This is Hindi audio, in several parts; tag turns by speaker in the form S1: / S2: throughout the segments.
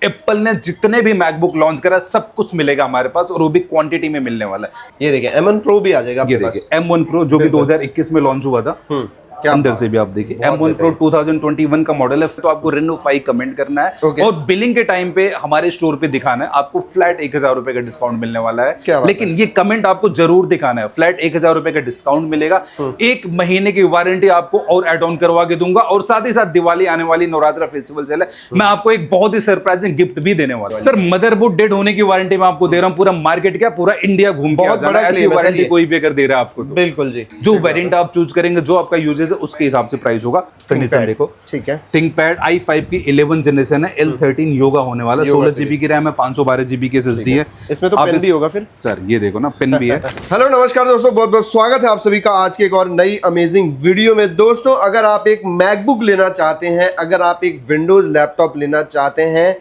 S1: एप्पल ने जितने भी मैकबुक लॉन्च करा सब कुछ मिलेगा हमारे पास, और वो भी क्वांटिटी में मिलने वाला है।
S2: ये देखिए M1 Pro भी आ जाएगा आपके
S1: ये
S2: पास।
S1: देखिए M1 Pro जो कि 2021 में लॉन्च हुआ था।
S2: क्या
S1: अंदर से भी आप देखिए M1 Pro 2021 का मॉडल है। तो आपको Reno 5 कमेंट करना है और बिलिंग के टाइम पे हमारे स्टोर पे दिखाना है। आपको फ्लैट 1000 रुपए का डिस्काउंट मिलने वाला है, लेकिन ये कमेंट आपको जरूर दिखाना है। फ्लैट 1000 रुपए का डिस्काउंट मिलेगा, 1 महीने की वारंटी आपको और एड ऑन करवा के दूंगा, और साथ ही साथ दिवाली आने वाली, नवरात्रा फेस्टिवल चल है, मैं आपको एक बहुत ही सरप्राइजिंग गिफ्ट भी देने वाला हूं। सर मदरबोर्ड डेड होने की वारंटी मैं आपको दे रहा हूं। पूरा मार्केट क्या, पूरा इंडिया घूम के आ जाना, ऐसी वारंटी कोई भी अगर दे रहा है आपको तो।
S2: बिल्कुल जी,
S1: जो वेरिएंट आप चूज करेंगे, जो आपका यूजेस है, उसके हिसाब से प्राइस होगा। कंडीशन देखो,
S2: ठीक है।
S1: थिंकपैड i5 की 11 जनरेशन है, L13 योगा होने वाला, 16 जीबी की रैम है, 512 जीबी की SSD है।
S2: इसमें तो पेन भी होगा फिर
S1: सर, ये देखो ना, पेन भी है।
S2: हेलो नमस्कार दोस्तों, बहुत बहुत स्वागत है आप सभी का आज के एक और नई अमेजिंग वीडियो में। दोस्तों, अगर आप एक मैकबुक लेना चाहते हैं, अगर आप एक विंडोज लैपटॉप लेना चाहते हैं,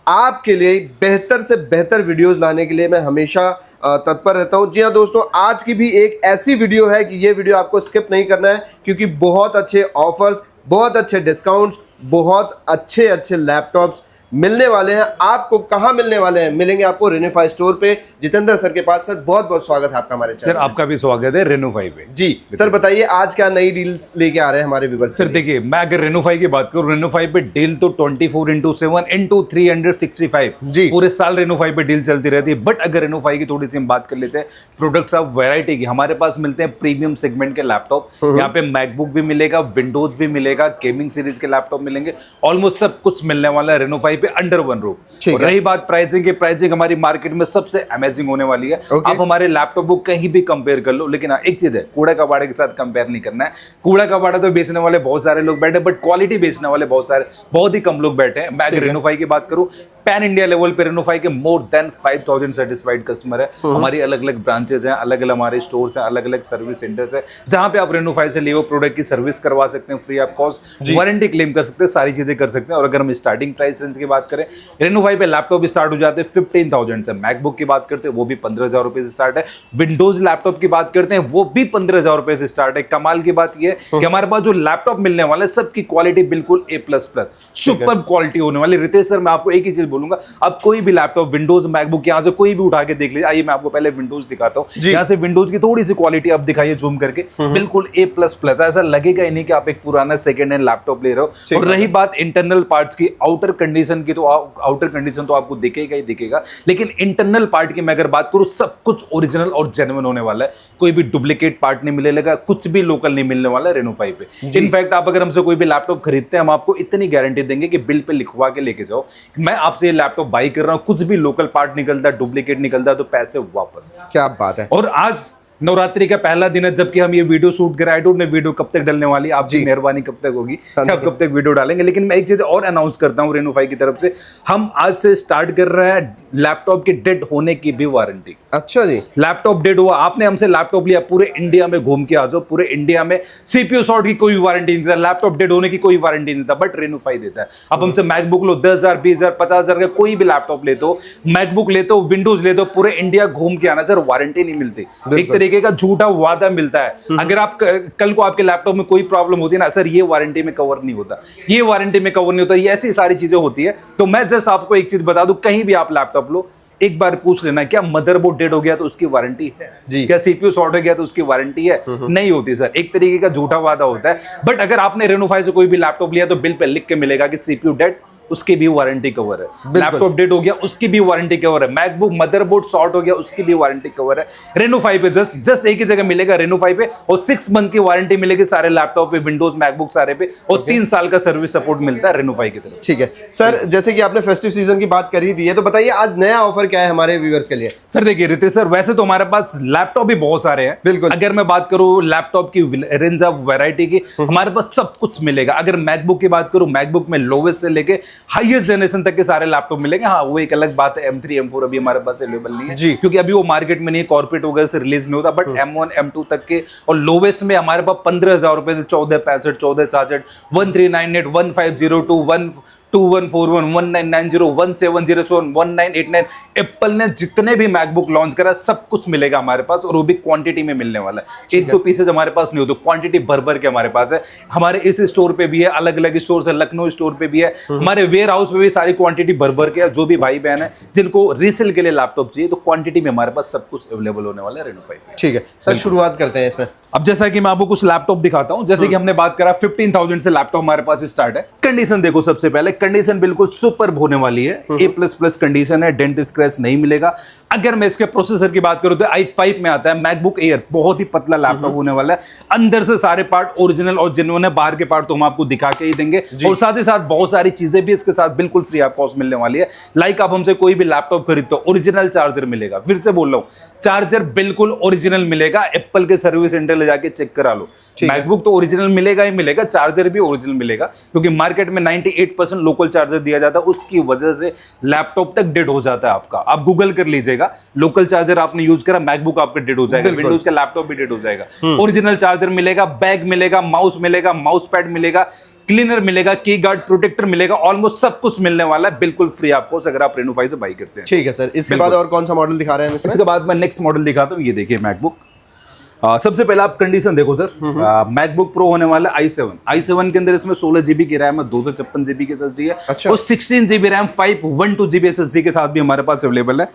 S2: आपके लिए बेहतर से बेहतर वीडियोस लाने के लिए मैं हमेशा तत्पर रहता हूं। जी हाँ दोस्तों, आज की भी एक ऐसी वीडियो है कि ये वीडियो आपको स्किप नहीं करना है, क्योंकि बहुत अच्छे ऑफर्स, बहुत अच्छे डिस्काउंट्स, बहुत अच्छे अच्छे लैपटॉप्स मिलने वाले हैं। आपको कहाँ मिलने वाले हैं? मिलेंगे आपको Reno5 स्टोर पे, जितेंद्र सर के पास। सर बहुत बहुत स्वागत है आपका हमारे चैनल।
S1: सर आपका भी स्वागत है Reno5 पे।
S2: जी सर, बताइए आज क्या नई डील्स लेके आ रहे हैं हमारे व्यूअर्स।
S1: सर देखिए, मैं अगर Reno5 की बात करूं, Reno5 पे डील तो 24/7 into 365
S2: जी,
S1: पूरे साल Reno5 पे डील चलती रहती है। बट अगर Reno5 की थोड़ी सी हम बात कर लेते हैं, प्रोडक्ट्स ऑफ वैरायटी की, हमारे पास मिलते हैं प्रीमियम सेगमेंट के लैपटॉप। यहाँ पे मैकबुक भी मिलेगा, विंडोज भी मिलेगा, गेमिंग सीरीज के लैपटॉप मिलेंगे, ऑलमोस्ट सब कुछ मिलने वाला है Reno5 पे अंडर वन रूफ। और रही बात प्राइसिंग की, प्राइसिंग हमारी मार्केट में सबसे अमेजिंग होने वाली है। आप हमारे लैपटॉप को कहीं भी कंपेयर कर लो, लेकिन एक चीज है, कूड़ा कबाड़े के साथ कंपेयर नहीं करना है। कूड़ा कबाड़ा तो बेचने वाले बहुत सारे लोग बैठे, बट क्वालिटी बेचने वाले बहुत ही कम लोग बैठे हैं। मैं अगर Reno5 की बात करूं, पैन इंडिया लेवल पे Reno5 के मोर देन 5000 सेटिस्फाइड कस्टमर है। हमारी अलग अलग ब्रांचेस हैं, अलग अलग हमारे स्टोर्स हैं, अलग अलग सर्विस सेंटर्स है, जहां पे आप Reno5 से लिए हुए प्रोडक्ट की सर्विस करवा सकते हैं, free of cost, warranty claim कर सकते हैं, सारी चीजें कर सकते हैं। और अगर हम स्टार्टिंग प्राइस रेंज की बात करें, Reno5 पे लैपटॉप स्टार्ट हो जाते हैं 15,000 से। मैकबुक की बात करते हैं, वो भी 15,000 रुपए से स्टार्ट है। विंडोज लैपटॉप की बात करते हैं, वो भी 15,000 रुपए से स्टार्ट है। कमाल की बात यह है कि हमारे पास जो लैपटॉप मिलने वाला है, सबकी क्वालिटी बिल्कुल A++, सुपर क्वालिटी होने वाली। रितेश सर, मैं आपको एक ही चीज बोलूंगा, अब कोई भी लैपटॉप, विंडोज, मैकबुक, यहाँ से कोई भी उठा के देख लीजिए। आइए मैं आपको पहले विंडोज दिखाता हूँ। यहाँ से विंडोज की थोड़ी सी क्वालिटी आप दिखाइए जूम करके, बिल्कुल A++। ऐसा लगेगा ही नहीं कि आप एक पुराना सेकंड हैंड लैपटॉप ले रहे हो। और रही बात इंटरनल पार्ट्स की, आउटर कंडीशन की, तो आउटर कंडीशन तो आपको दिखेगा ही दिखेगा, लेकिन इंटरनल पार्ट की मैं अगर बात करूं, सब कुछ ओरिजिनल और जेन्युइन होने वाला है। कोई भी डुप्लीकेट पार्ट नहीं मिलेगा, कुछ भी लोकल नहीं मिलने वाला है Reno5 पे। इनफैक्ट आप अगर हमसे कोई भी लैपटॉप खरीदते हैं, हम आपको इतनी गारंटी देंगे कि बिल पे लिखवा के लेके जाओ, मैं आपसे ये लैपटॉप बाई कर रहा हूं, कुछ भी लोकल पार्ट निकलता है, डुप्लीकेट निकलता है, तो पैसे वापस।
S2: क्या बात है।
S1: और आज नवरात्रि का पहला दिन है, जबकि हम ये वीडियो शूट कर रहे हैं। आई डोंट नो वीडियो कब तक डलने वाली है, आपकी मेहरबानी कब तक होगी, आप कब तक वीडियो डालेंगे। लेकिन मैं एक चीज और अनाउंस करता हूं Reno5 की तरफ से, हम आज से स्टार्ट कर रहे हैं लैपटॉप के डेड होने की भी वारंटी।
S2: अच्छा जी,
S1: लैपटॉप डेड हुआ, आपने हमसे लैपटॉप लिया, पूरे इंडिया में घूम के आ जाओ, पूरे इंडिया में CPU शॉर्ट की कोई वारंटी नहीं देता, लैपटॉप डेड होने की कोई वारंटी नहीं देता, बट Reno5 देता है। अब हमसे मैकबुक लो, 10,000, 20,000, 50,000 का कोई भी लैपटॉप लेते हो, मैकबुक लेते हो, विंडोज लेते हो, पूरे इंडिया घूम के आना सर, वारंटी नहीं मिलती। एक तरीके का झूठा वादा मिलता है। अगर आप कल को आपके लैपटॉप में कोई प्रॉब्लम होती है ना सर, ये वारंटी में कवर नहीं होता, ये वारंटी में कवर नहीं होता, ये ऐसी सारी चीजें होती है। तो मैं जस्ट आपको एक चीज बता दूं, कहीं भी आप लैपटॉप लो, एक बार पूछ लेना, क्या मदरबोर्ड डेड हो गया तो उसकी वारंटी है जी? क्या CPU शॉर्ट हो गया तो उसकी वारंटी है? नहीं होती सर, एक तरीके का झूठा वादा होता है। बट अगर आपने Reno5 से कोई भी लैपटॉप लिया तो बिल पे लिख के मिलेगा कि CPU डेड, उसकी भी वारंटी कवर है। लैपटॉप डेड हो गया, उसकी भी वारंटी कवर है। मैकबुक मदरबोर्ड शॉर्ट हो गया, उसकी भी वारंटी कवर है। Reno5 पे जस्ट एक ही जगह मिलेगा Reno5 पे, और 6 मंथ की वारंटी मिलेगी सारे लैपटॉप पे, विंडोज, मैकबुक सारे पे, और 3 साल का सर्विस सपोर्ट मिलता है Reno5 की तरफ।
S2: ठीक है सर, जैसे कि आपने फेस्टिव सीजन की बात कर ही दी है, तो बताइए आज नया ऑफर क्या है हमारे व्यूअर्स के लिए।
S1: सर देखिए रितेश सर, वैसे तो हमारे पास लैपटॉप भी बहुत सारे हैं,
S2: बिल्कुल।
S1: अगर मैं बात करूं लैपटॉप की रेंज ऑफ वैरायटी की, हमारे पास सब कुछ मिलेगा। अगर मैकबुक की बात करूं, मैकबुक में लोवेस्ट से लेके हाईएस्ट जनरेशन तक के सारे लैपटॉप मिलेंगे। हाँ, वो एक अलग बात है, M3 M4 अभी हमारे पास अवेलेबल नहीं है जी, क्योंकि अभी वो मार्केट में नहीं, कॉर्पोरेट वगैरह से रिलीज नहीं होता। बट M1 M2 तक के, और लोवेस्ट में हमारे पास 15,000 रुपए से 1465, 1466, 1398, 1502, 2141 1990 1707 1989 एप्पल ने जितने भी मैकबुक लॉन्च करा सब कुछ मिलेगा हमारे पास, और वो भी क्वांटिटी में मिलने वाला है। एक दो पीसेज हमारे पास नहीं होते, क्वांटिटी भर भर के हमारे पास है। हमारे इस स्टोर पे भी है, अलग अलग स्टोर है, लखनऊ स्टोर पे भी है, हमारे वेयर हाउस में भी सारी क्वांटिटी भर भर के है। जो भी भाई बहन है जिनको रीसेल के लिए लैपटॉप चाहिए तो क्वांटिटी में हमारे पास सब कुछ अवेलेबल होने वाला है Reno 5 पे।
S2: ठीक है सर, शुरुआत करते हैं इसमें।
S1: अब जैसा कि मैं आपको कुछ लैपटॉप दिखाता हूं, जैसे कि हमने बात करा 15,000 से लैपटॉप हमारे पास स्टार्ट है। कंडीशन देखो, सबसे पहले कंडीशन बिल्कुल सुपर होने वाली है, A++ कंडीशन है, डेंट स्क्रैच नहीं मिलेगा। अगर मैं इसके प्रोसेसर की बात करूं तो i5 में आता है मैकबुक एयर, बहुत ही पतला लैपटॉप होने वाला है। अंदर से सारे पार्ट ओरिजिनल और जेन्युइन है, बाहर के पार्ट तो हम आपको दिखा के ही देंगे, और साथ ही साथ बहुत सारी चीजें भी इसके साथ बिल्कुल फ्री ऑफ कॉस्ट मिलने वाली है। लाइक आप हमसे कोई भी लैपटॉप खरीदते हो, ओरिजिनल चार्जर मिलेगा, फिर से बोल रहा हूं चार्जर बिल्कुल ओरिजिनल मिलेगा, एप्पल के सर्विस सेंटर ले जाके चेक करा लो। मैकबुक तो ओरिजिनल मिलेगा ही मिलेगा, चार्जर भी ओरिजिनल मिलेगा, क्योंकि मार्केट में 98% लोकल चार्जर दिया जाता है, उसकी वजह से लैपटॉप तक डेड हो जाता है आपका। आप गूगल कर लीजिएगा, लोकल चार्जर आपने यूज करा, मैकबुक आपका डेड हो जाएगा, विंडोज का लैपटॉप भी डेड हो जाएगा। ओरिजिनल चार्जर मिलेगा, बैग मिलेगा, माउस मिलेगा, माउस पैड मिलेगा, क्लीनर मिलेगा, की गार्ड प्रोटेक्टर मिलेगा, ऑलमोस्ट सब कुछ मिलने वाला है बिल्कुल फ्री आपको, अगर आप Reno 5 से बाई करते हैं।
S2: ठीक है सर, इसके बाद और कौन सा मॉडल दिखा रहे हैं इसमें?
S1: इसके बाद मैं नेक्स्ट मॉडल दिखाता हूँ, ये देखिए मैकबुक। सबसे पहले आप कंडीशन देखो सर, मैकबुक प्रो होने वाला है i7 के अंदर, इसमें 16 GB की रैम है, 256 GB की SSD है,
S2: अच्छा।
S1: और 16 GB रैम 512 GB SSD के साथ भी हमारे पास अवेलेबल है।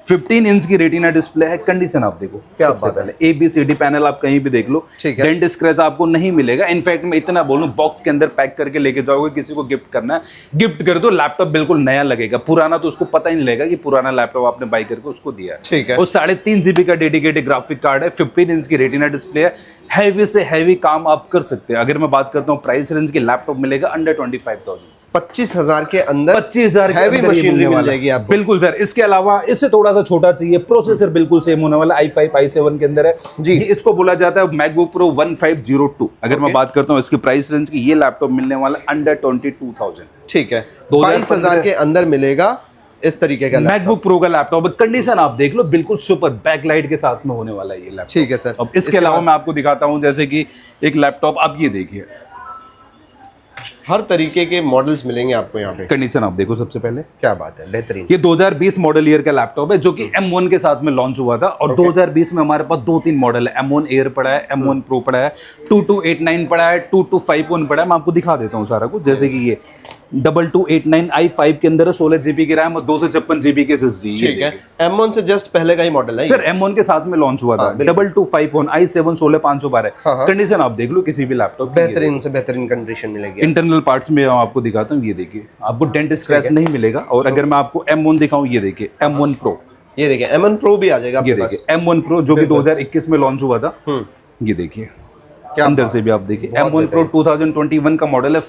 S1: 15 इंच की रेटिना डिस्प्ले है। कंडीशन आप देखो,
S2: क्या
S1: सबसे पहले ABCD पैनल आप कहीं भी देख लो, डेंट स्क्रैच आपको नहीं मिलेगा। इनफैक्ट मैं इतना बोलूं, बॉक्स के अंदर पैक करके लेके जाओगे, किसी को गिफ्ट करना है, गिफ्ट कर दो, लैपटॉप बिल्कुल नया लगेगा। पुराना तो उसको पता ही नहीं लगेगा कि पुराना लैपटॉप आपने बाई करके उसको दिया है।
S2: ठीक है।
S1: और 3.5 GB का डेडिकेटेड ग्राफिक कार्ड है, 15 इंच की रेटिना डिस्प्ले है, हैवी से हैवी काम आप कर सकते हैं। अगर मैं बात करता हूँ प्राइस रेंज की, लैपटॉप मिलेगा अंडर 25,000,
S2: 25,000 के अंदर
S1: 25,000
S2: हैवी मशीनरी मिल जाएगी आपको।
S1: बिल्कुल सर। इसके अलावा इससे थोड़ा सा छोटा चाहिए, प्रोसेसर बिल्कुल सेम होने वाला, i5 i7 के अंदर है
S2: जी।
S1: इसको बोला जाता है मैकबुक प्रो 1502। अगर मैं बात करता हूँ इसकी प्राइस रेंज की, ये लैपटॉप मिलने वाला अंडर 22,000।
S2: ठीक है, 22,000 के अंदर मिलेगा इस तरीके का
S1: मैकबुक प्रो का लैपटॉप। कंडीशन आप देख लो, बिल्कुल सुपर बैकलाइट के साथ में होने वाला है ये लैपटॉप।
S2: ठीक है सर।
S1: अब इसके अलावा मैं आपको दिखाता हूँ, जैसे कि एक लैपटॉप आप ये देखिए,
S2: हर तरीके के मॉडल्स मिलेंगे आपको यहाँ पे।
S1: कंडीशन आप देखो, सबसे पहले
S2: क्या बात है, बेहतरीन।
S1: ये 2020 मॉडल ईयर का लैपटॉप है, जो कि M1 के साथ में लॉन्च हुआ था। और 2020 में हमारे पास 2-3 मॉडल है, M1 एयर पड़ा है, M1 प्रो पड़ा है, 2289 पड़ा है, 2251 पड़ा है। मैं आपको दिखा देता हूँ सारा कुछ, जैसे कि ये 2289 i5 के अंदर है, 16 GB की रैम और 256 GB की SSD।
S2: ठीक है, M1 से जस्ट पहले का ही मॉडल है
S1: सर, M1 के साथ में लॉन्च हुआ था। 2251 i7 16512।
S2: हाँ।
S1: कंडीशन आप देख लो किसी भी लैपटॉप,
S2: बेहतरीन से बेहतरीन कंडीशन मिलेगी।
S1: इंटरनल पार्ट्स में आपको दिखाता हूँ, ये देखिए, आपको डेंट स्क्रैच नहीं मिलेगा। और अगर मैं आपको M1 दिखाऊं, ये देखिए M1 प्रो,
S2: ये देखिए M1 प्रो भी आ जाएगा आपके
S1: ये
S2: पास।
S1: देखिए M1 प्रो, जो कि 2021 में लॉन्च हुआ था। ये देखिए,
S2: क्या
S1: अंदर से भी आप देखिए, M1 प्रो 2021 का मॉडल है,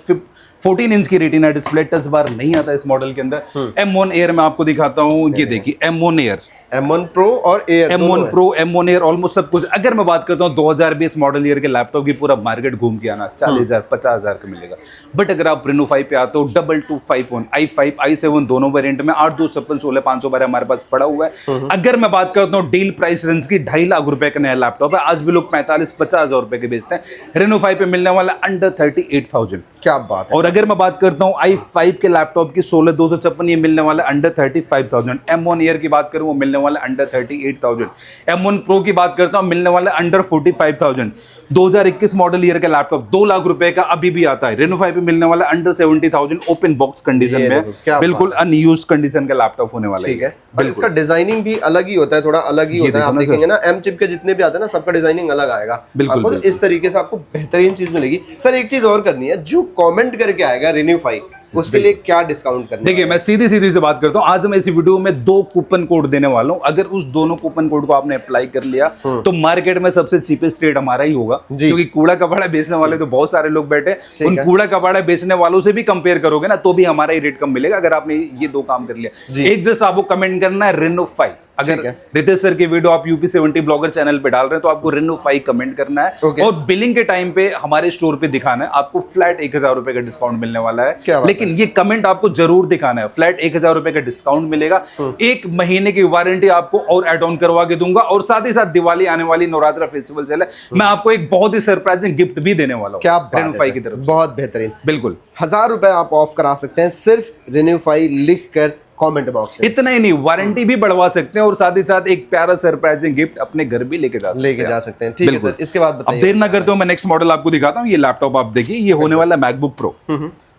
S1: 14 इंच की रेटिना डिस्प्ले, टच बार नहीं आता इस मॉडल के अंदर। M1 एयर मैं आपको दिखाता हूँ, ये देखिए M1 एयर,
S2: M1 प्रो और air,
S1: M1 pro, M1 air, almost सब कुछ। अगर मैं बात करता हूँ 2020 मॉडल ईयर के लैपटॉप की, पूरा मार्केट घूम के आना 40,000 50,000 का मिलेगा। बट अगर आप Reno 5 पे आते हो, 2251 i5 i7 दोनों वेरिएंट में 8256 16512 हमारे पास पड़ा हुआ है। अगर मैं बात करता हूँ डील प्राइस रेंज की, 2.5 लाख रुपए का नया लैपटॉप है, आज भी लोग 45-50 हजार रुपए के बेचते हैं। Reno 5 पे मिलने वाला अंडर 38,000।
S2: क्या बात है।
S1: और अगर मैं बात करता हूँ i5 के लैपटॉप की 16256, ये मिलने वाला अंडर 35,000। M1 एयर की बात करूँ, वो मिलने वाला अंडर 38,000। M1 प्रो की बात करता हूँ, मिलने वाला अंडर 45,000। 2021 मॉडल ईयर का लैपटॉप 2 लाख रुपए का अभी भी आता है। Reno 5 पे मिलने वाला अंडर 70,000, ओपन बॉक्स कंडीशन में, बिल्कुल अनयूज कंडीशन का लैपटॉप होने वाला है।
S2: ठीक है, और इसका डिजाइनिंग भी अलग ही होता है, थोड़ा अलग ही होता है। आप देखेंगे ना, M चिप के जितने भी आते हैं ना, सबका डिजाइनिंग अलग आएगा।
S1: बिल्कुल,
S2: आपको इस तरीके से आपको बेहतरीन चीज मिलेगी। सर, एक चीज और करनी है, जो कमेंट करके आएगा Reno 5, उसके लिए क्या डिस्काउंट करना है?
S1: देखिए, मैं सीधी से बात करता हूं। आज मैं इस वीडियो में 2 कूपन कोड देने वाला हूं। अगर उस दोनों कूपन कोड को आपने अप्लाई कर लिया तो मार्केट में सबसे चीपेस्ट रेट हमारा ही होगा, क्योंकि कूड़ा कबाड़ा बेचने वाले तो बहुत सारे लोग बैठे, उन कूड़ा कबाड़ा बेचने वालों से भी कंपेयर करोगे ना, तो भी हमारा ही रेट कम मिलेगा। अगर आपने ये 2 काम कर लिया, एक जैसा आपको कमेंट करना है Reno 5, अगर
S2: ठीक है।
S1: रितेश सर की वीडियो आप UP70 ब्लॉगर चैनल पे डाल रहे हैं तो आपको Reno 5 कमेंट करना है
S2: Okay.
S1: और बिलिंग के टाइम पे हमारे स्टोर पे दिखाना है, आपको फ्लैट 1000 रुपए का डिस्काउंट मिलने वाला
S2: क्या
S1: है।
S2: बात
S1: लेकिन ये कमेंट आपको जरूर दिखाना है, फ्लैट 1000 रुपए का डिस्काउंट मिलेगा, 1 महीने की वारंटी आपको और एड ऑन करवा के दूंगा, और साथ ही साथ दिवाली आने वाली, नवरात्रा फेस्टिवल चल है, मैं आपको एक बहुत ही सरप्राइजिंग गिफ्ट भी देने वाला हूँ
S2: क्या बात
S1: Reno
S2: है
S1: 5
S2: सर,
S1: की तरफ से।
S2: बहुत बेहतरीन।
S1: बिल्कुल
S2: 1000 रुपए आप ऑफ करा सकते हैं सिर्फ Reno 5 लिख कर कॉमेंट बॉक्स में।
S1: इतना ही नहीं, वारंटी भी बढ़वा सकते हैं और साथ ही साथ एक प्यारा सरप्राइजिंग गिफ्ट अपने घर भी लेके जा सकते हैं।
S2: ठीक है
S1: बिल्कुल।
S2: सर, इसके बाद
S1: अब
S2: बताइए।
S1: देर ना करते हो, मैं नेक्स्ट मॉडल आपको दिखाता हूँ। ये लैपटॉप आप देखिए, ये होने वाला मैकबुक प्रो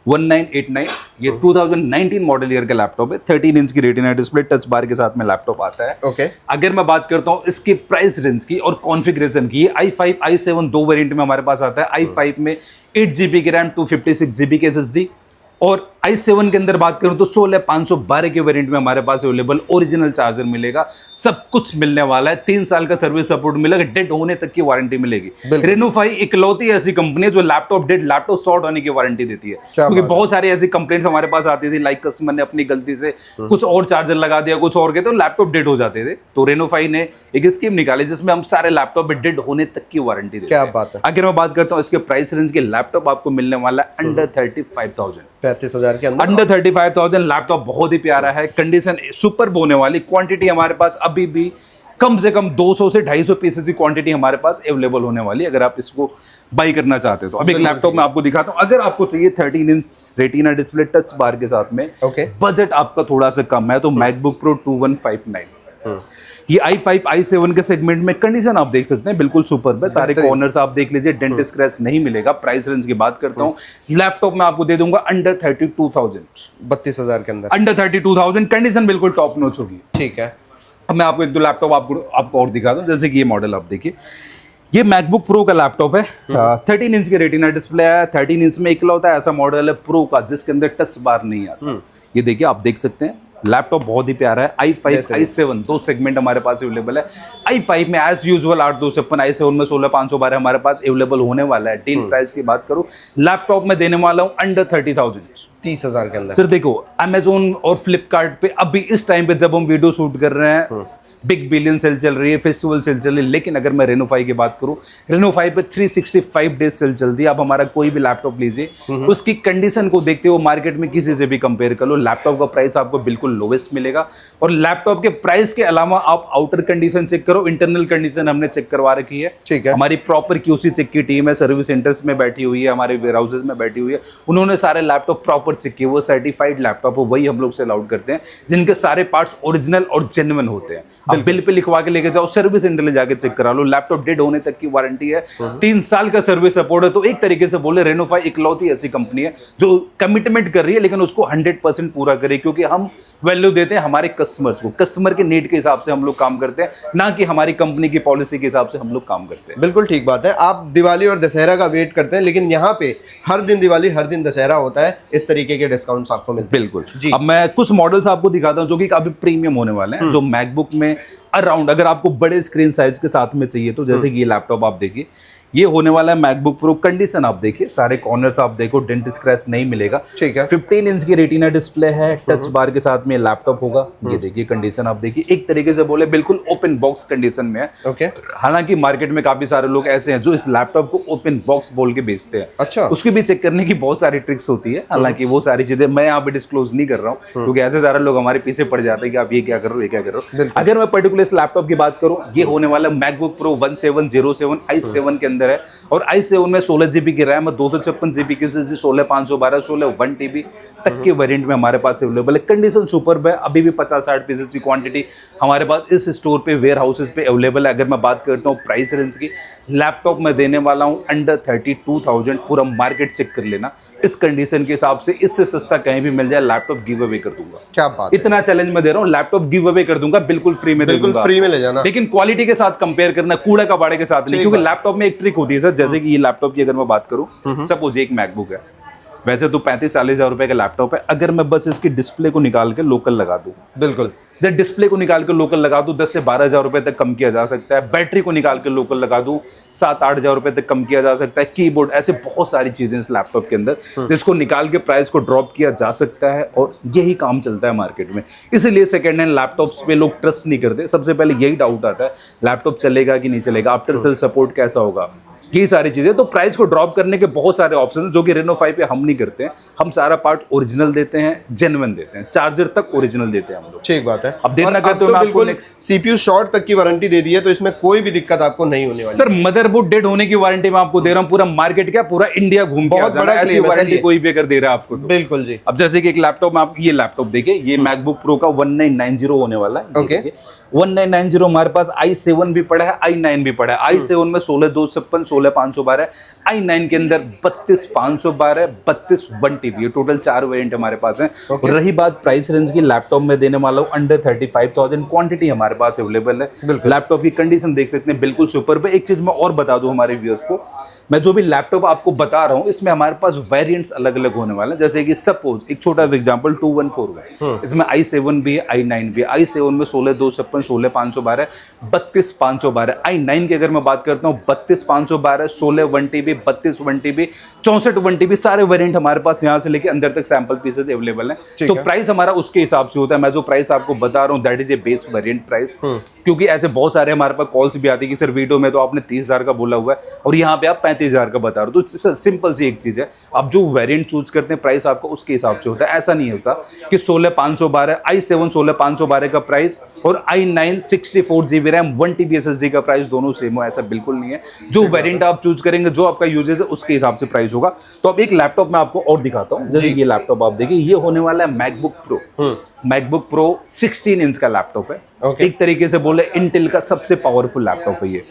S1: 1989। ये 2019 मॉडल ईयर का लैपटॉप है, 13 इंच की रेटिना डिस्प्ले, टच बार के साथ में लैपटॉप आता है।
S2: ओके।
S1: अगर मैं बात करता हूँ इसकी प्राइस रेंज की और कॉन्फ़िगरेशन की, i5 i7 दो वेरिएंट में हमारे पास आता है। i5 में 8GB की रैम, 256GB की SSD, और i7 के अंदर बात करूं तो 16512 के वेरिएंट में हमारे पास अवेलेबल ओरिजिनल चार्जर मिलेगा, सब कुछ मिलने वाला है। 3 साल का सर्विस सपोर्ट मिलेगा, डेड होने तक की वारंटी मिलेगी। Reno 5 इकलौती ऐसी कंपनी है जो लैपटॉप डेड, लैपटॉप शॉर्ट होने की वारंटी देती है, क्योंकि बहुत सारी ऐसी कंप्लेंट्स हमारे पास आती थी, लाइक कस्टमर ने अपनी गलती से कुछ और चार्जर लगा दिया, कुछ और के, तो लैपटॉप डेड हो जाते थे। तो Reno 5 ने एक स्कीम निकाली जिसमें हम सारे लैपटॉप पे डेड होने तक की वारंटी देते हैं।
S2: क्या बात है।
S1: अगर मैं बात करता हूँ इसके प्राइस रेंज के, लैपटॉप आपको मिलने वाला है अंडर 35,000,
S2: 35,000 के अंदर
S1: अंडर 35,000। लैपटॉप बहुत ही प्यारा है, कंडीशन सुपर होने वाली। क्वांटिटी हमारे पास अभी भी कम से कम 200 से 250 पीसेस की क्वांटिटी हमारे पास अवेलेबल होने वाली है, अगर आप इसको बाई करना चाहते हो तो। अब एक लैपटॉप मैं आपको दिखाता हूं, अगर आपको चाहिए 13 inch retina display touch bar के साथ में,
S2: ओके,
S1: बजट आपका थोड़ा सा कम है, तो मैकबुक प्रो 2159, ये i5 i7 के सेगमेंट में कंडीशन आप देख सकते हैं बिल्कुल सुपर है। सारे कॉर्नर्स आप देख लीजिए, डेंट स्क्रैच नहीं मिलेगा। प्राइस रेंज की बात करता हूं, लैपटॉप में आपको दे दूंगा अंडर 32,000,
S2: 32,000 के अंदर,
S1: अंडर 32,000। कंडीशन बिल्कुल टॉप नॉच होगी।
S2: ठीक है।
S1: अब मैं आपको एक दो लैपटॉप आपको और दिखा दूं, जैसे कि ये मॉडल आप देखिए, ये मैकबुक प्रो का लैपटॉप है, 13 इंच की रेटिना डिस्प्ले है। 13 इंच में इकलौता ऐसा मॉडल है प्रो का जिसके अंदर टच बार नहीं आता। ये देखिए, आप देख सकते हैं, लैपटॉप बहुत ही प्यारा है। i5 i7 दो सेगमेंट हमारे पास अवेलेबल है। i5 में एज यूजुअल 8256, i7 में 16512 हमारे पास अवेलेबल होने वाला है। डील प्राइस की बात करूं, लैपटॉप में देने वाला हूं अंडर 30,000,
S2: 30,000 के अंदर।
S1: सर देखो, अमेजोन और फ्लिपकार्ट पे अभी इस टाइम पे जब हम वीडियो शूट कर रहे हैं, बिग बिलियन सेल चल रही है, फेस्टिवल सेल चल रही है, लेकिन अगर मैं Reno 5 की बात करूं, Reno 5 पे 365 डेज सेल चलती है। आप हमारा कोई भी लैपटॉप लीजिए, उसकी कंडीशन को देखते हो मार्केट में किसी से भी कंपेयर कर लो, लैपटॉप का प्राइस आपको बिल्कुल लोवेस्ट मिलेगा। और लैपटॉप के प्राइस के अलावा आप आउटर कंडीशन चेक करो, इंटरनल कंडीशन हमने चेक करवा रखी है।
S2: ठीक है।
S1: हमारी प्रॉपर QC चेक की टीम है, सर्विस सेंटर्स में बैठी हुई है, हमारे वेयर हाउसेज में बैठी हुई है, उन्होंने सारे लैपटॉप प्रॉपर चेक किए, वो सर्टिफाइड लैपटॉप हो, वही हम लोग सेल आउट करते हैं, जिनके सारे पार्ट्स ओरिजिनल और जेन्युइन होते हैं। अब बिल पे लिखवा के लेके जाओ, सर्विस सेंटर ले जाके चेक करा लो, लैपटॉप डेड होने तक की वारंटी है, 3 साल का सर्विस सपोर्ट है। तो एक तरीके से बोले, Reno 5 इकलौती ऐसी कंपनी है जो कमिटमेंट कर रही है, लेकिन उसको 100% पूरा करे, क्योंकि हम वैल्यू देते हैं हमारे कस्टमर्स को, कस्टमर के नीड के हिसाब से हम लोग काम करते हैं, ना कि हमारी कंपनी की पॉलिसी के हिसाब से हम लोग काम करते हैं।
S2: बिल्कुल ठीक बात है। आप दिवाली और दशहरा का वेट करते हैं, लेकिन यहाँ पे हर दिन दिवाली हर दिन दशहरा होता है, इस तरीके के डिस्काउंट्स आपको मिलते हैं।
S1: बिल्कुल
S2: जी।
S1: अब मैं कुछ मॉडल्स आपको दिखाता हूं जो कि काफी प्रीमियम होने वाले हैं, जो मैकबुक में अराउंड, अगर आपको बड़े स्क्रीन साइज के साथ में चाहिए तो, जैसे कि ये लैपटॉप आप देखिए, ये होने वाला है मैकबुक प्रो। कंडीशन आप देखिए, सारे कॉर्नर्स आप देखो, डेंट स्क्रैच नहीं मिलेगा।
S2: ठीक है।
S1: 15 इंच की रेटिना डिस्प्ले है, टच बार के साथ में लैपटॉप होगा। ये देखिए, कंडीशन आप देखिए, एक तरीके से बोले बिल्कुल ओपन बॉक्स कंडीशन में है।
S2: ओके।
S1: हालांकि मार्केट में काफी सारे लोग ऐसे हैं जो इस लैपटॉप को ओपन बॉक्स बोल के बेचते हैं।
S2: अच्छा।
S1: उसकी भी चेक करने की बहुत सारी ट्रिक्स होती है, हालांकि वो सारी चीजें मैं यहाँ पे डिस्क्लोज नहीं कर रहा हूँ, क्योंकि ऐसे सारे लोग हमारे पीछे पड़ जाते हैं कि आप ये क्या कर रहे हो, ये क्या कर रहे हो। अगर मैं पर्टिकुलर इस लैपटॉप की बात करूँ, ये होने वाला मैकबुक प्रो 1707 i7 के अंदर है, और i7 में 16GB की रैम है, 256GB की SSD, 16512, 1 TB तक के वेरिएंट में हमारे पास अवेलेबल है। कंडीशन सुपर्ब है, अभी भी 50-60 पीसेस की क्वांटिटी हमारे पास इस स्टोर पे, वेयर हाउसेज पे अवेलेबल है। अगर मैं बात करता हूँ प्राइस रेंज की, लैपटॉप में देने वाला हूँ अंडर 32,000, पूरा मार्केट चेक कर लेना, इस कंडीशन के हिसाब से इससे सस्ता कहीं भी मिल जाए, लैपटॉप गिव अवे कर दूंगा।
S2: क्या बात है।
S1: इतना चैलेंज मैं दे रहा हूँ, लैपटॉप गिव अवे कर दूंगा, बिल्कुल फ्री में दे
S2: बिल्कुल
S1: दूंगा,
S2: फ्री में ले जाना,
S1: लेकिन क्वालिटी के साथ कंपेयर करना, कूड़ा कबाड़े के साथ नहीं, क्योंकि लैपटॉप में एक ट्रिक होती है सर, जैसे कि ये लैपटॉप की अगर मैं बात करूं, सपोज एक मैकबुक है, वैसे तो 35-40 हज़ार रुपए का लैपटॉप है। अगर मैं बस इसकी डिस्प्ले को निकाल के लोकल लगा दूं,
S2: बिल्कुल,
S1: जब डिस्प्ले को निकाल के लोकल लगा दूं 10 से 12 हज़ार रुपए तक कम किया जा सकता है। बैटरी को निकाल के लोकल लगा दूं 7-8 हज़ार रुपए तक कम किया जा सकता है। कीबोर्ड, ऐसे बहुत सारी चीजें इस लैपटॉप के अंदर जिसको निकाल के प्राइस को ड्रॉप किया जा सकता है, और यही काम चलता है मार्केट में। इसीलिए सेकेंड हैंड लैपटॉप्स पे लोग ट्रस्ट नहीं करते। सबसे पहले यही डाउट आता है, लैपटॉप चलेगा कि नहीं चलेगा, आफ्टर सेल सपोर्ट कैसा होगा, ये सारी चीजें। तो प्राइस को ड्रॉप करने के बहुत सारे ऑप्शन हैं जो कि रेनो 5 पे हम नहीं करते हैं। हम सारा पार्ट ओरिजिनल देते हैं, जेन्युइन देते हैं, चार्जर तक ओरिजिनल देते हैं हम लोग।
S2: ठीक बात है।
S1: अब देर ना करते हो, मैं आपको नेक्स्ट
S2: सीपीयू शॉर्ट तक की वारंटी दे दी है, तो इसमें कोई भी दिक्कत आपको नहीं होने वाली।
S1: सर मदरबोर्ड डेड होने की वारंटी मैं आपको दे रहा हूँ। पूरा मार्केट क्या, पूरा इंडिया घूम के आ जाना, ऐसी वारंटी कोई भी अगर दे रहा है आपको तो।
S2: बिल्कुल जी।
S1: अब जैसे कि एक लैपटॉप में आप ये लैपटॉप देखिए, ये मैकबुक प्रो का 1990 होने वाला है।
S2: ओके,
S1: 1990 हमारे पास i7 भी पड़ा है, i9 भी पड़ा है। i7 में 16,256, 16,512, i9 के अंदर 32,512, 32 1 TB, ये टोटल 4 वेरिएंट हमारे पास है। और रही बात प्राइस रेंज की, लैपटॉप में देने वाला हूँ अंडर 35,000, क्वांटिटी हमारे पास अवेलेबल है। लैपटॉप की कंडीशन देख सकते हैं, बिल्कुल सुपर। एक चीज मैं और बता दूं हमारे व्यूअर्स को, मैं जो भी लैपटॉप आपको बता रहा हूँ इसमें हमारे पास वेरिएंट्स अलग अलग होने वाले हैं। जैसे कि सपोज एक छोटा सा एग्जांपल 214 है, इसमें i7 भी है, i9 भी है। i7 में 16,256, 16,512, 32,512। i9 की अगर मैं बात करता हूँ 32,512, 16 1 TB, 32 1 TB, 64 1 TB, सारे वेरिएंट हमारे पास यहाँ से लेके अंदर तक सैंपल पीसेज अवेलेबल है। तो प्राइस हमारा उसके हिसाब से होता है। मैं जो प्राइस आपको बता रहा हूँ that is a base variant price, क्योंकि ऐसे बहुत सारे हमारे पास कॉल्स भी आती है कि सर वीडियो में तो आपने 30,000 का बोला हुआ है और यहाँ पे आप 35,000 का बता रहे हो। तो सिंपल सी एक चीज है, आप जो वेरिएंट चूज करते हैं प्राइस आपका उसके हिसाब से होता है। ऐसा नहीं होता कि 16,512 i7 16,512 का प्राइस और i9 64 GB RAM 1 TB SSD का प्राइस दोनों सेम हो, ऐसा बिल्कुल नहीं है। जो वेरिएंट आप चूज करेंगे, जो आपका यूजेज है उसके हिसाब से प्राइस होगा। तो अब एक लैपटॉप मैं आपको और दिखाता हूँ। जैसे ये लैपटॉप आप देखिए, ये होने वाला है MacBook pro. MacBook pro 16 inch का लैपटॉप है। एक तरीके से बोले इंटेल का सबसे पावरफुल लैपटॉप है ये।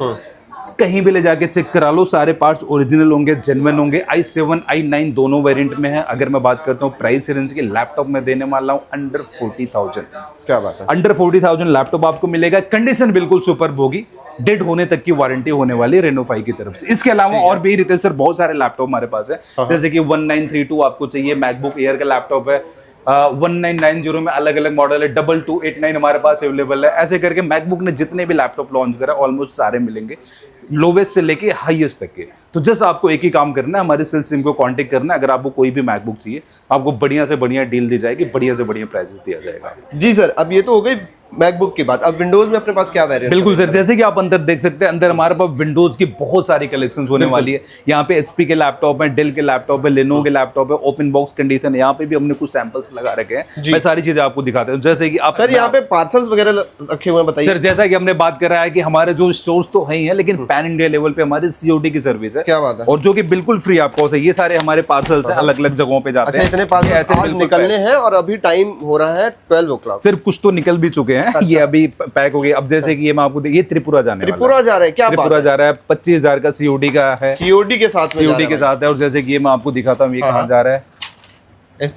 S1: कहीं भी ले जाके चेक करा लो, सारे पार्ट्स ओरिजिनल होंगे, जेन्युइन होंगे। i7 i9 दोनों वेरिएंट में है। अगर मैं बात करता हूँ प्राइस रेंज के, लैपटॉप में देने वाला हूँ अंडर 40,000।
S2: क्या बात है,
S1: अंडर 40,000 लैपटॉप आपको मिलेगा। कंडीशन बिल्कुल सुपर्ब होगी, डेड होने तक की वारंटी होने वाली है रेनो 5 की तरफ से। इसके अलावा और भी रितेश सर बहुत सारे लैपटॉप हमारे पास है। जैसे कि 1932 आपको चाहिए, मैकबुक एयर का लैपटॉप है। 1990 में अलग अलग मॉडल है, 2289 हमारे पास अवेलेबल है। ऐसे करके मैकबुक ने जितने भी लैपटॉप लॉन्च करा ऑलमोस्ट सारे मिलेंगे, लोवेस्ट से लेके हाईएस्ट तक के। तो जस्ट आपको एक ही काम करना है, हमारे सेल्स टीम को कांटेक्ट करना है। अगर आपको कोई भी मैकबुक चाहिए, आपको बढ़िया से बढ़िया डील दी जाएगी, बढ़िया से बढ़िया प्राइसेस दिया जाएगा।
S2: जी सर, अब ये तो हो गई मैकबुक की बात। अब विंडोज में अपने पास क्या वेरिएंट?
S1: बिल्कुल सर, जैसे कि आप अंदर देख सकते हैं, अंदर हमारे पास विंडोज की बहुत सारी कलेक्शंस होने वाली है। यहाँ पे एचपी के लैपटॉप है, डेल के लैपटॉप है, लेनोवो के लैपटॉप है, ओपन बॉक्स कंडीशन है। यहाँ पे भी हमने कुछ सैंपल्स लगा रखे हैं, मैं सारी चीजें आपको दिखाता हूँ। जैसे कि आप
S2: सर यहाँ पे पार्सल्स वगैरह रखे हुए हैं, बताइए
S1: सर। जैसा कि हमने बात कर रहा है कि हमारे जो स्टोर्स तो है ही है, लेकिन पैन इंडिया लेवल पे हमारी सीओडी की सर्विस है।
S2: क्या बात है,
S1: और जो कि बिल्कुल फ्री आपको है। ये सारे हमारे पार्सल्स हैं, अलग अलग जगहों पे जाते हैं।
S2: इतने पार्सल ऐसे निकलने हैं और अभी टाइम हो रहा है 12 o'clock।
S1: सिर्फ कुछ तो निकल भी चुके हैं, ये अभी पैक हो गए। अब जैसे कि ये मैं आपको ये त्रिपुरा जाने वाला है।
S2: त्रिपुरा जा रहा है, क्या
S1: त्रिपुरा जा रहा है, 25,000 का सीओडी का है,
S2: सीओडी के साथ,
S1: सीओडी के साथ है। और जैसे कि ये मैं आपको दिखाता हूँ, ये कहाँ जा रहा है,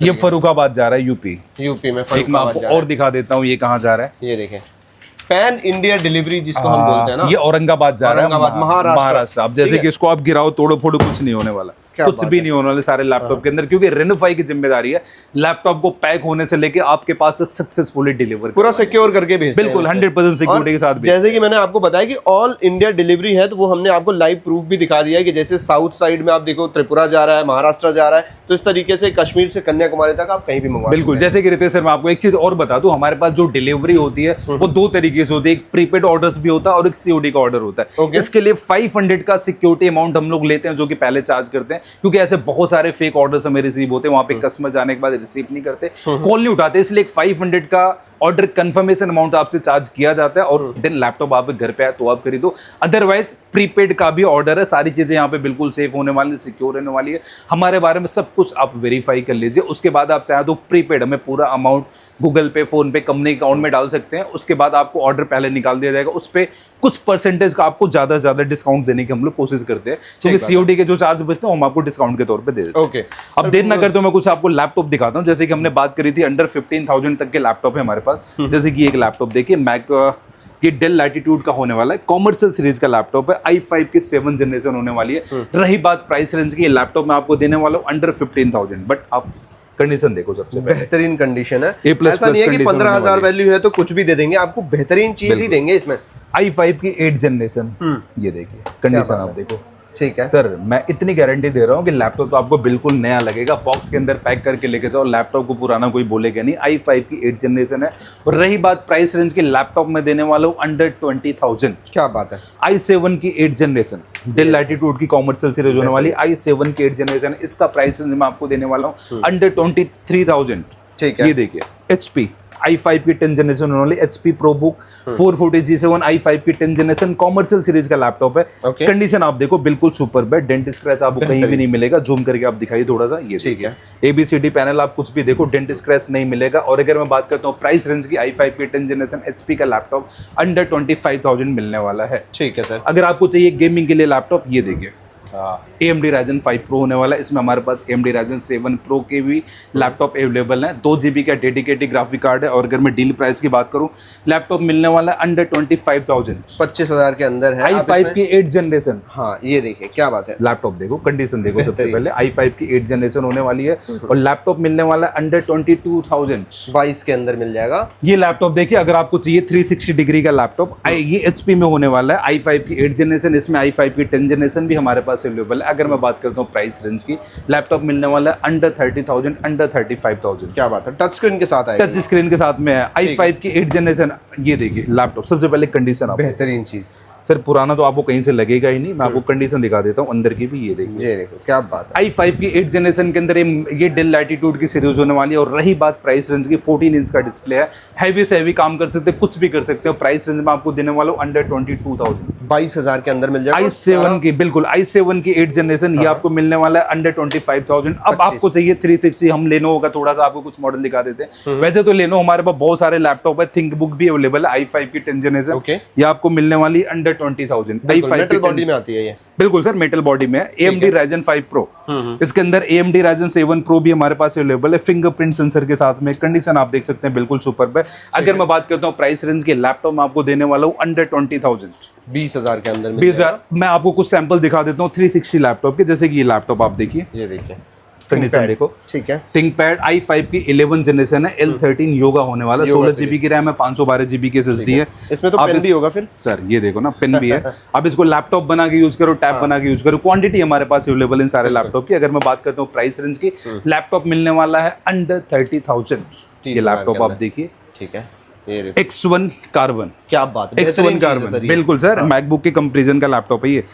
S1: ये फरुखाबाद जा रहा है, यूपी में। एक मैं आपको और दिखा देता हूँ, ये कहाँ जा रहा है,
S2: ये देखें, पैन इंडिया डिलीवरी जिसको हम बोलते हैं ना,
S1: ये औरंगाबाद जा रहा है,
S2: महाराष्ट्र।
S1: अब जैसे कि इसको आप गिराओ, तोड़ो फोड़ो, कुछ नहीं होने वाला, कुछ भी नहीं होने वाले सारे लैपटॉप के अंदर, क्योंकि रेनो 5 की जिम्मेदारी है लैपटॉप को पैक होने से लेके आपके पास तक सक्सेसफुली डिलीवर,
S2: पूरा सिक्योर करके भेजते हैं।
S1: बिल्कुल 100% सिक्योरिटी के साथ।
S2: जैसे कि मैंने आपको बताया कि ऑल इंडिया डिलीवरी है, तो वो हमने आपको लाइव प्रूफ भी दिखा दिया है कि जैसे साउथ साइड में आप देखो त्रिपुरा जा रहा है, महाराष्ट्र जा रहा है, तो इस तरीके से कश्मीर से कन्याकुमारी तक आप कहीं भी मंगवा।
S1: बिल्कुल, जैसे कि रितेश सर मैं आपको एक चीज और बता दूं, हमारे पास जो डिलीवरी होती है वो दो तरीके से होती है। एक प्रीपेड ऑर्डर्स भी होता है और एक सीओडी का ऑर्डर होता है। इसके लिए 500 का सिक्योरिटी अमाउंट हम लोग लेते हैं, जो कि पहले चार्ज करते हैं, क्योंकि ऐसे बहुत सारे फेक ऑर्डर्स हमें रिसीव होते हैं, वहां पे कस्टमर जाने के बाद रिसीव नहीं करते, कॉल नहीं उठाते, इसलिए 500 का ऑर्डर कंफर्मेशन अमाउंट आपसे चार्ज किया जाता है और देन लैपटॉप आप घर पे आए तो आप खरीदो। अदरवाइज प्रीपेड का भी ऑर्डर है। सारी चीजें यहाँ पे बिल्कुल सेफ होने वाली, सिक्योर रहने वाली है। हमारे बारे में सब कुछ आप वेरीफाई कर लीजिए। उसके बाद आप चाहे तो प्रीपेड हमें पूरा अमाउंट गूगल पे, फोन पे, कंपनी अकाउंट में डाल सकते हैं। उसके बाद आपको ऑर्डर पहले निकाल दिया जाएगा, उस पर कुछ परसेंटेज का आपको ज्यादा से ज्यादा डिस्काउंट देने की हम लोग कोशिश करते हैं, क्योंकि सीओडी के जो चार्ज बचते हैं हम आपको डिस्काउंट के तौर पर दे देते हैं।
S2: ओके,
S1: अब देर ना करते मैं कुछ आपको लैपटॉप दिखाता हूँ। जैसे कि हमने बात करी थी अंडर 15,000 तक के लैपटॉप है हमारे पास। जैसे कि एक लैपटॉप देखिए, मैक ये डेल लैटिट्यूड का होने वाला है, कॉमर्शियल सीरीज का लैपटॉप है, i5 की 7th जनरेशन होने वाली है। रही बात प्राइस रेंज की, ये लैपटॉप मैं आपको देने वाला हूँ अंडर 15,000, बट आप कंडीशन देखो सबसे पहले,
S2: बेहतरीन कंडीशन है।
S1: A++
S2: ऐसा नहीं है कि
S1: condition
S2: 15,000
S1: होने वाली
S2: वैल्यू है तो कुछ भी दे देंगे, आपको बेहतरीन चीज ही देंगे इसमें।
S1: i5 की 8th जनरेशन, ये देखिए कंडीशन
S2: बात
S1: आप
S2: है।
S1: देखो
S2: ठीक है
S1: सर, मैं इतनी गारंटी दे रहा हूँ कि लैपटॉप तो आपको बिल्कुल नया लगेगा। बॉक्स के अंदर पैक करके लेके जाओ, लैपटॉप को पुराना कोई बोलेगा नहीं। i5 की 8th जनरेशन है। और रही बात प्राइस रेंज की, लैपटॉप में देने वाला हूँ अंडर 20,000।
S2: क्या बात है।
S1: i7 की 8th जनरेशन डेल लैटिट्यूड की कॉमर्शियल सीरीज होने वाली, i7 की 8th जनरेशन, इसका प्राइस रेंज मैं आपको देने वाला हूँ अंडर 23,000।
S2: ठीक है।
S1: ये देखिए HP i5 की 10th जनरेशन होने वाली, HP ProBook 440G7 i5 की 10th जनरेशन कॉमर्शियल सीरीज का लैपटॉप है।
S2: Okay.
S1: कंडीशन आप देखो बिल्कुल सुपर है, डेंट स्क्रैच आपको कहीं भी नहीं मिलेगा। जूम करके आप दिखाइए थोड़ा सा, ये
S2: ठीक है।
S1: ABCD पैनल आप कुछ भी देखो, डेंट स्क्रैच नहीं मिलेगा। और अगर मैं बात करता हूँ प्राइस रेंज की, i5 की 10th जनरेशन HP का लैपटॉप अंडर 25,000 मिलने वाला है।
S2: ठीक है सर।
S1: अगर आपको चाहिए गेमिंग के लिए लैपटॉप, ये देखिए AMD Ryzen 5 Pro होने वाला है। इसमें हमारे पास AMD Ryzen 7 Pro के भी लैपटॉप अवेलेबल है। 2 GB का डेडिकेटेड ग्राफिक कार्ड है। और अगर मैं डील प्राइस की बात करूं, लैपटॉप मिलने वाला है अंडर 25,000,
S2: 25,000 के अंदर है।
S1: i5 की 8th जनरेशन।
S2: हाँ ये देखिए क्या बात है,
S1: लैपटॉप देखो, कंडीशन देखो सबसे पहले, i5 की 8th जनरेशन होने वाली है। और लैपटॉप मिलने वाला है अंडर 22,000,
S2: 22 के अंदर मिल जाएगा।
S1: ये लैपटॉप देखिए, अगर आपको चाहिए 360 डिग्री का लैपटॉप, ये HP में होने वाला है, i5 की 8th जनरेशन। इसमें i5 की 10th जनरेशन भी हमारे पास अवेलेबल है। अगर मैं बात करता हूँ प्राइस रेंज की, लैपटॉप मिलने वाला है अंडर 30,000, अंडर 35,000।
S2: क्या बात है, टच स्क्रीन के साथ आएगा।
S1: टच स्क्रीन के साथ में है, i5 की 8th जनरेशन। ये देखिए लैपटॉप, सबसे पहले कंडीशन आप
S2: बेहतरीन चीज।
S1: सर, पुराना तो आपको कहीं से लगेगा ही नहीं, मैं आपको कंडीशन दिखा देता हूँ अंदर की भी। ये देखिए,
S2: ये देखो क्या बात है।
S1: i5 की 8th जनरेशन के अंदर ये डेल लैटिट्यूड की सीरीज होने वाली है। और रही बात प्राइस रेंज की, 14 इंच का डिस्प्ले है, हैवी से हैवी काम कर सकते हैं, कुछ भी कर सकते हो। प्राइस रेंज में आपको देने वाला हूँ अंडर 22,000,
S2: 22,000 के अंदर मिल जाएगा।
S1: i7 की, बिल्कुल i7 की 8th जनरेशन, ये आपको मिलने वाला है अंडर 25,000। अब आपको चाहिए 360, हम लेनोवो का थोड़ा सा आपको कुछ मॉडल दिखा देते हैं। वैसे तो लेनोवो हमारे पास बहुत सारे लैपटॉप है, थिंक बुक भी अवेलेबल है, i5 की 10th जनरेशन, ये आपको मिलने वाली अंडर 20,000।
S2: मेटल बॉडी में आती है ये।
S1: बिल्कुल सर, मेटल बॉडी में है। AMD Ryzen 5 Pro, इसके अंदर AMD Ryzen 7 Pro भी हमारे पास अवेलेबल है, फिंगरप्रिंट सेंसर के साथ में। कंडीशन आप देख सकते हैं बिल्कुल सुपर है। अगर मैं बात करता हूँ प्राइस रेंज के, लैपटॉप में आपको देने वाला हूँ अंडर 20,000,
S2: 20,000 के अंदर मिल
S1: 20,000। मैं आपको कुछ सैंपल दिखा देता हूँ 360 लैपटॉप के। जैसे कि ये लैपटॉप आप देखिए,
S2: ये देखिए
S1: कंडीशन देखो।
S2: ठीक है।
S1: थिंकपैड i5 की 11th जनरेशन है, L13 योगा होने वाला, 16 GB की रैम है, 512 GB की SSD है।
S2: इसमें तो पेन भी होगा फिर
S1: सर, ये देखो ना, पेन भी है। अब इसको लैपटॉप बना के यूज करो, टैब बना के यूज करो, क्वांटिटी हमारे पास अवेलेबल इन सारे लैपटॉप की। अगर मैं बात करता हूँ प्राइस रेंज की, लैपटॉप मिलने वाला है अंडर 30,000। ये लैपटॉप आप देखिए,
S2: ठीक है। ये देखो
S1: X1 कार्बन,
S2: क्या बात है,
S1: X1 कार्बन, बिल्कुल सर, मैकबुक के कंपैरिजन का लैपटॉप है ये।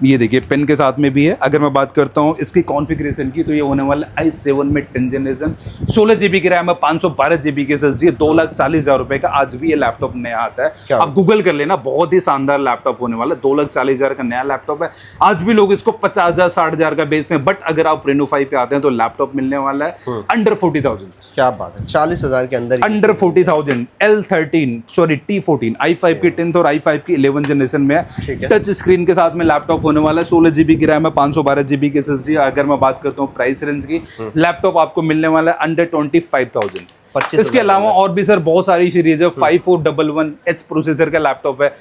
S1: ये देखिए पेन के साथ में भी है। अगर मैं बात करता हूँ इसकी कॉन्फ़िगरेशन की, तो ये होने वाला है i7 में 10th जनरेशन, 16 GB की रैम है, 512 GB की SSD है, 2,40,000 रुपए का आज भी ये लैपटॉप नया आता है। आप गूगल कर लेना, बहुत ही शानदार लैपटॉप होने वाला है। 2,40,000 का नया लैपटॉप है। आज भी लोग इसको 50,000 60,000 का बेचते हैं, बट अगर आप Reno 5 पे आते हैं तो लैपटॉप मिलने वाला है अंडर 40,000।
S2: क्या बात है, 40,000 के अंदर,
S1: under 40,000, L13 sorry T14, i5 की 10th और i5 की 11th जनरेशन में है। टच स्क्रीन के साथ में लैपटॉप होने वाला है, 16 GB की रैम है, 512 GB की SSD। अगर मैं बात करता हूँ प्राइस रेंज की, लैपटॉप आपको मिलने वाला है अंडर 25,000। इसके अलावा और भी सर बहुत सारी सीरीज है। 5411H प्रोसेसर का लैपटॉप है,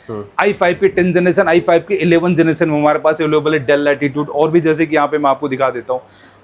S1: i5 की 10th जनरेशन, i5 की 11th जनरेशन में हमारे पास अवेलेबल है। डेल लैटिट्यूड और भी, जैसे कि यहाँ पे मैं आपको दिखा देता हूँ,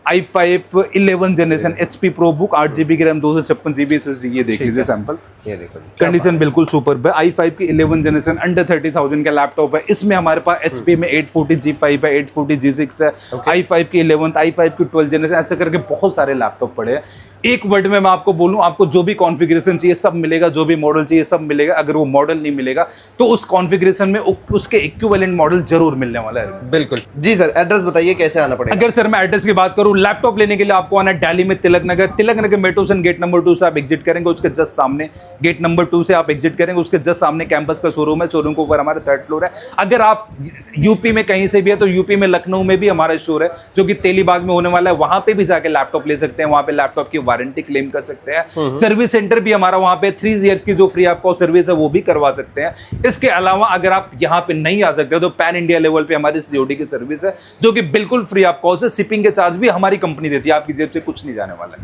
S1: i5 11th generation HP ProBook, 8 GB की रैम, 256 GB SSD। ये देख लीजिए सैंपल,
S2: ये देखो
S1: कंडीशन बिल्कुल सुपर है। i5 की 11th जनरेशन अंडर 30,000 का लैपटॉप है। इसमें हमारे पास HP में 840G5 है, 840G6 है, i5 की 11th, i5 की 12th जनरेशन, ऐसे करके बहुत सारे लैपटॉप पड़े हैं। एक वर्ड में मैं आपको बोलूं, आपको जो भी कॉन्फ़िगरेशन चाहिए सब मिलेगा, जो भी मॉडल चाहिए सब मिलेगा। अगर वो मॉडल नहीं मिलेगा तो उस कॉन्फ़िगरेशन में उसके इक्विवेलेंट मॉडल जरूर मिलने वाला है।
S2: बिल्कुल जी सर, एड्रेस बताइए कैसे आना पड़ेगा।
S1: अगर सर मैं एड्रेस की बात करूं, लैपटॉप लेने के लिए आपको आना है दिल्ली में Tilak Nagar metro station gate number 2 से आप एग्जिट करेंगे, उसके जस्ट सामने गेट नंबर 2 से आप एग्जिट करेंगे, उसके जस्ट सामने कैंपस का शोरूम है। शोरूम के ऊपर हमारा 3rd फ्लोर है। अगर आप यूपी में कहीं से भी है तो यूपी में लखनऊ में भी हमारा स्टोर है, जो कि तेलीबाग में होने वाला है। वहां पे भी जाके लैपटॉप ले सकते हैं, वहां पे लैपटॉप की वारंटी क्लेम कर सकते हैं। सर्विस सेंटर भी हमारा वहां पे 3 इयर्स की जो फ्री आपको सर्विस है वो भी करवा सकते हैं। इसके अलावा अगर आप यहां पे नहीं आ सकते तो पैन इंडिया लेवल पे हमारी COD की सर्विस है, जो कि बिल्कुल फ्री ऑफ कॉस्ट है। शिपिंग के चार्ज भी हमारी कंपनी देती है, आपकी जेब से कुछ नहीं जाने वाला है।